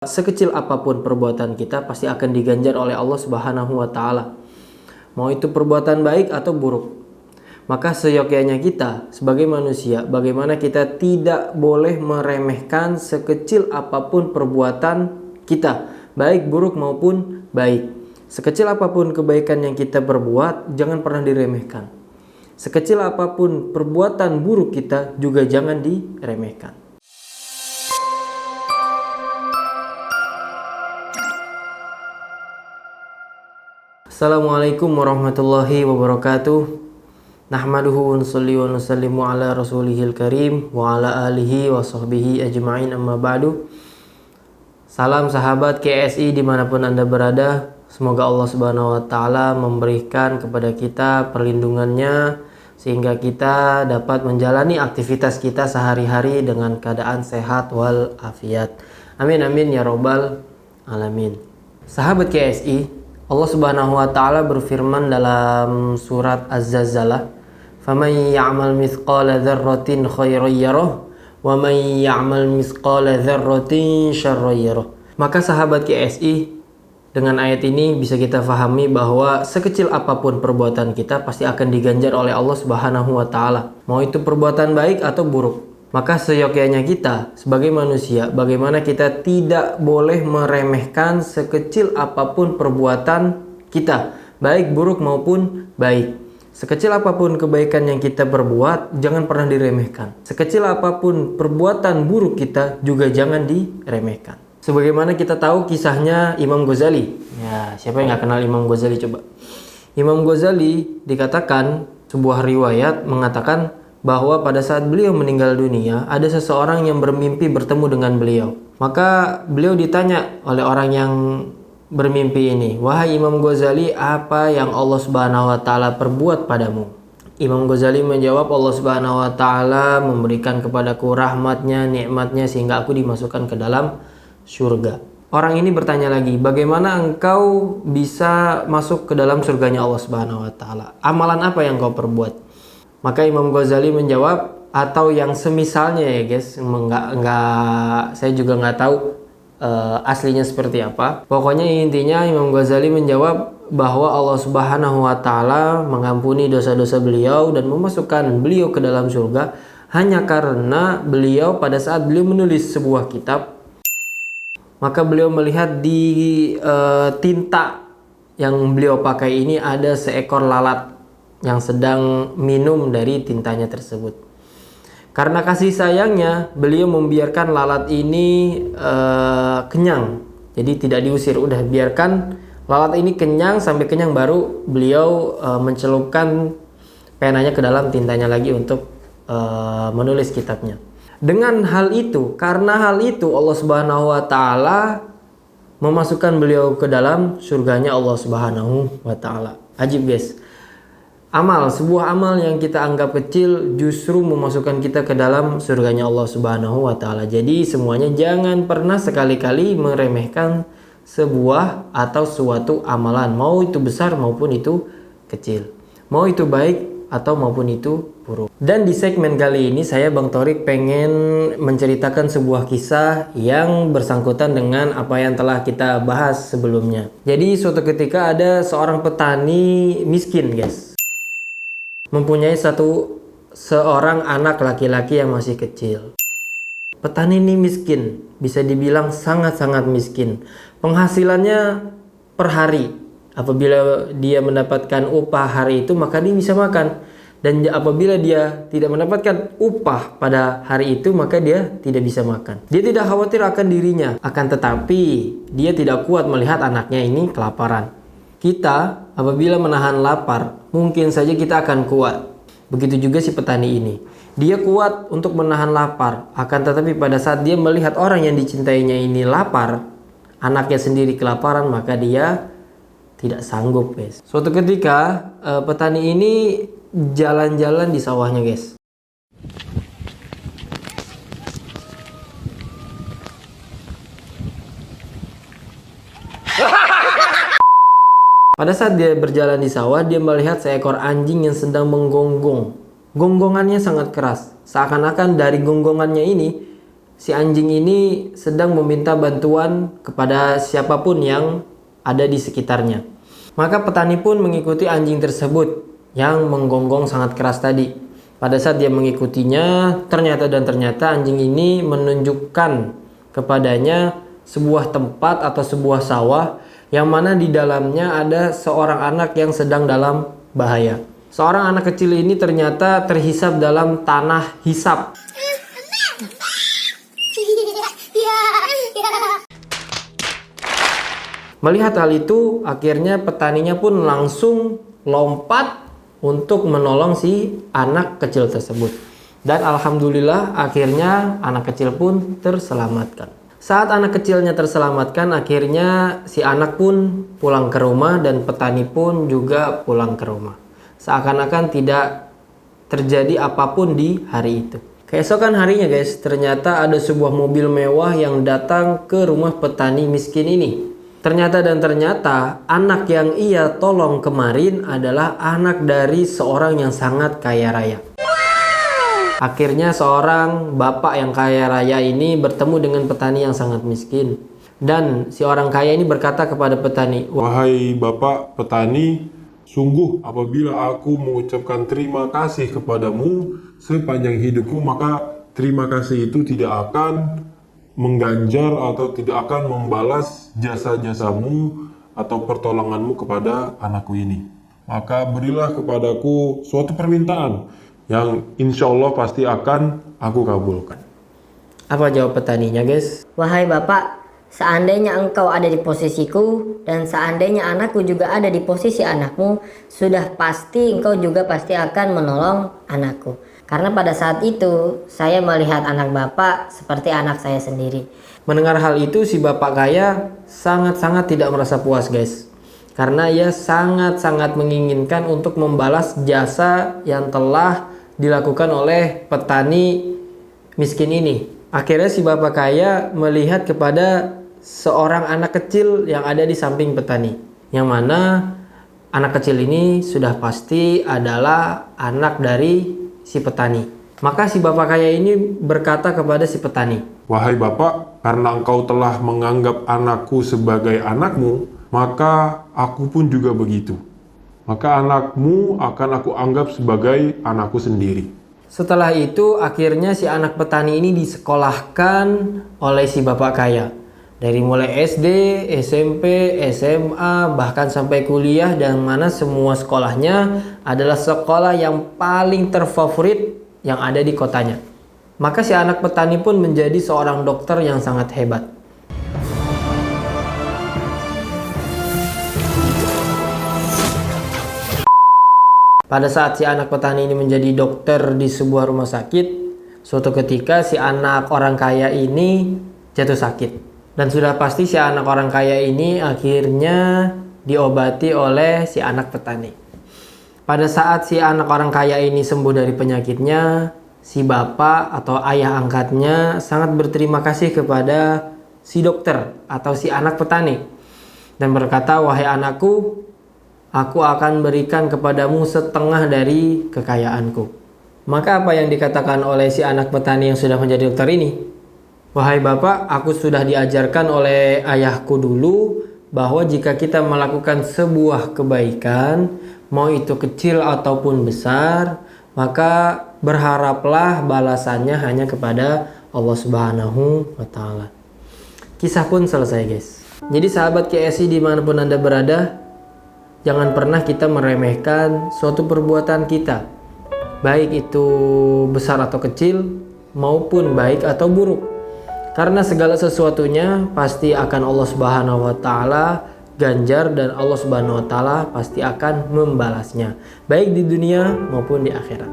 Sekecil apapun perbuatan kita pasti akan diganjar oleh Allah Subhanahu wa taala. Mau itu perbuatan baik atau buruk. Maka seyogyanya kita sebagai manusia, bagaimana kita tidak boleh meremehkan sekecil apapun perbuatan kita, baik buruk maupun baik. Sekecil apapun kebaikan yang kita perbuat, jangan pernah diremehkan. Sekecil apapun perbuatan buruk kita juga jangan diremehkan. Assalamualaikum warahmatullahi wabarakatuh. Nahmaduhu wa nusalli wa nusallimu ala rasulihil karim wa ala alihi wa sahbihi ajma'in, amma ba'du. Salam sahabat KSI dimanapun Anda berada. Semoga Allah Subhanahu wa ta'ala memberikan kepada kita perlindungannya sehingga kita dapat menjalani aktivitas kita sehari-hari dengan keadaan sehat wal afiat. Amin amin ya robbal alamin. Sahabat KSI, Allah Subhanahu wa taala berfirman dalam surat Az-Zalzalah, "Faman ya'mal mithqala dzarratin khairan yarah, wa man ya'mal mithqala dzarratin syarran yarah." Maka sahabat KSI, dengan ayat ini bisa kita fahami bahwa sekecil apapun perbuatan kita pasti akan diganjar oleh Allah Subhanahu wa taala. Mau itu perbuatan baik atau buruk. Maka seyogyanya kita sebagai manusia, bagaimana kita tidak boleh meremehkan sekecil apapun perbuatan kita, baik buruk maupun baik. Sekecil apapun kebaikan yang kita perbuat, jangan pernah diremehkan. Sekecil apapun perbuatan buruk kita juga jangan diremehkan. Sebagaimana kita tahu kisahnya Imam Ghazali. Ya, siapa yang nggak kenal Imam Ghazali coba? Imam Ghazali dikatakan, sebuah riwayat mengatakan bahwa pada saat beliau meninggal dunia, ada seseorang yang bermimpi bertemu dengan beliau. Maka beliau ditanya oleh orang yang bermimpi ini, "Wahai Imam Ghazali, apa yang Allah Subhanahu wa taala perbuat padamu?" Imam Ghazali menjawab, "Allah Subhanahu wa taala memberikan kepadaku rahmatnya, nikmatnya sehingga aku dimasukkan ke dalam surga." Orang ini bertanya lagi, "Bagaimana engkau bisa masuk ke dalam surganya Allah Subhanahu wa taala? Amalan apa yang kau perbuat?" Maka Imam Ghazali menjawab, atau yang semisalnya ya guys, saya juga nggak tahu aslinya seperti apa. Pokoknya intinya Imam Ghazali menjawab bahwa Allah Subhanahu wa taala mengampuni dosa-dosa beliau dan memasukkan beliau ke dalam surga hanya karena beliau pada saat beliau menulis sebuah kitab, maka beliau melihat di tinta yang beliau pakai ini ada seekor lalat yang sedang minum dari tintanya tersebut. Karena kasih sayangnya, beliau membiarkan lalat ini kenyang. Jadi tidak diusir, udah biarkan lalat ini kenyang sampai kenyang, baru beliau mencelupkan penanya ke dalam tintanya lagi untuk menulis kitabnya. Dengan hal itu, karena hal itu Allah Subhanahu wa taala memasukkan beliau ke dalam surganya Allah Subhanahu wa taala. Ajib guys. Sebuah amal yang kita anggap kecil justru memasukkan kita ke dalam surganya Allah Subhanahu wa taala. Jadi semuanya jangan pernah sekali-kali meremehkan sebuah atau suatu amalan, mau itu besar maupun itu kecil. Mau itu baik atau maupun itu buruk. Dan di segmen kali ini saya Bang Torik pengen menceritakan sebuah kisah yang bersangkutan dengan apa yang telah kita bahas sebelumnya. Jadi suatu ketika ada seorang petani miskin guys, mempunyai seorang anak laki-laki yang masih kecil. Petani ini miskin, bisa dibilang sangat-sangat miskin. Penghasilannya per hari, apabila dia mendapatkan upah hari itu maka dia bisa makan. Dan apabila dia tidak mendapatkan upah pada hari itu maka dia tidak bisa makan. Dia tidak khawatir akan dirinya, akan tetapi dia tidak kuat melihat anaknya ini kelaparan. Kita apabila menahan lapar, mungkin saja kita akan kuat. Begitu juga si petani ini. Dia kuat untuk menahan lapar. Akan tetapi pada saat dia melihat orang yang dicintainya ini lapar, anaknya sendiri kelaparan, maka dia tidak sanggup guys. Suatu ketika petani ini jalan-jalan di sawahnya guys. Pada saat dia berjalan di sawah, dia melihat seekor anjing yang sedang menggonggong. Gonggongannya sangat keras. Seakan-akan dari gonggongannya ini si anjing ini sedang meminta bantuan kepada siapapun yang ada di sekitarnya. Maka petani pun mengikuti anjing tersebut yang menggonggong sangat keras tadi. Pada saat dia mengikutinya, ternyata anjing ini menunjukkan kepadanya sebuah tempat atau sebuah sawah yang mana di dalamnya ada seorang anak yang sedang dalam bahaya. Seorang anak kecil ini ternyata terhisap dalam tanah hisap. Melihat hal itu, akhirnya petaninya pun langsung lompat untuk menolong si anak kecil tersebut. Dan alhamdulillah akhirnya anak kecil pun terselamatkan. Saat anak kecilnya terselamatkan, akhirnya si anak pun pulang ke rumah dan petani pun juga pulang ke rumah. Seakan-akan tidak terjadi apapun di hari itu. Keesokan harinya guys, ternyata ada sebuah mobil mewah yang datang ke rumah petani miskin ini. Ternyata anak yang ia tolong kemarin adalah anak dari seorang yang sangat kaya raya. Akhirnya seorang bapak yang kaya raya ini bertemu dengan petani yang sangat miskin. Dan si orang kaya ini berkata kepada petani, "Wahai bapak petani, sungguh apabila aku mengucapkan terima kasih kepadamu sepanjang hidupku, maka terima kasih itu tidak akan mengganjar atau tidak akan membalas jasa-jasamu atau pertolonganmu kepada anakku ini. Maka berilah kepadaku suatu permintaan yang insya Allah pasti akan aku kabulkan." Apa jawab petaninya guys? Wahai bapak, seandainya engkau ada di posisiku dan seandainya anakku juga ada di posisi anakmu, sudah pasti engkau juga pasti akan menolong anakku. Karena pada saat itu saya melihat anak bapak seperti anak saya sendiri. Mendengar hal itu, si bapak kaya sangat-sangat tidak merasa puas guys. Karena ia sangat-sangat menginginkan untuk membalas jasa yang telah dilakukan oleh petani miskin ini. Akhirnya si bapak kaya melihat kepada seorang anak kecil yang ada di samping petani. Yang mana anak kecil ini sudah pasti adalah anak dari si petani. Maka si bapak kaya ini berkata kepada si petani, "Wahai bapak, karena engkau telah menganggap anakku sebagai anakmu, maka aku pun juga begitu. Maka anakmu akan aku anggap sebagai anakku sendiri." Setelah itu akhirnya si anak petani ini disekolahkan oleh si bapak kaya. Dari mulai SD, SMP, SMA, bahkan sampai kuliah, dan mana semua sekolahnya adalah sekolah yang paling terfavorit yang ada di kotanya. Maka si anak petani pun menjadi seorang dokter yang sangat hebat. Pada saat si anak petani ini menjadi dokter di sebuah rumah sakit, suatu ketika si anak orang kaya ini jatuh sakit. Dan sudah pasti si anak orang kaya ini akhirnya diobati oleh si anak petani. Pada saat si anak orang kaya ini sembuh dari penyakitnya, si bapak atau ayah angkatnya sangat berterima kasih kepada si dokter atau si anak petani. Dan berkata, "Wahai anakku, aku akan berikan kepadamu setengah dari kekayaanku." Maka apa yang dikatakan oleh si anak petani yang sudah menjadi dokter ini? "Wahai bapak, aku sudah diajarkan oleh ayahku dulu bahwa jika kita melakukan sebuah kebaikan, mau itu kecil ataupun besar, maka berharaplah balasannya hanya kepada Allah Subhanahu wa Ta'ala." Kisah pun selesai guys. Jadi sahabat KSI dimanapun Anda berada, jangan pernah kita meremehkan suatu perbuatan kita, baik itu besar atau kecil, maupun baik atau buruk. Karena segala sesuatunya pasti akan Allah Subhanahu wa Ta'ala ganjar, dan Allah Subhanahu wa Ta'ala pasti akan membalasnya, baik di dunia maupun di akhirat.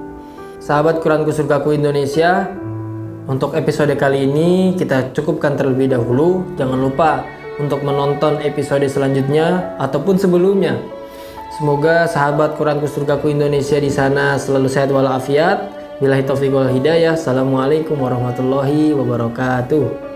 Sahabat Quranku Surgaku Indonesia, untuk episode kali ini kita cukupkan terlebih dahulu. Jangan lupa untuk menonton episode selanjutnya ataupun sebelumnya. Semoga sahabat Quranku Surgaku Indonesia di sana selalu sehat walafiat. Billahi taufiq wal hidayah. Assalamualaikum warahmatullahi wabarakatuh.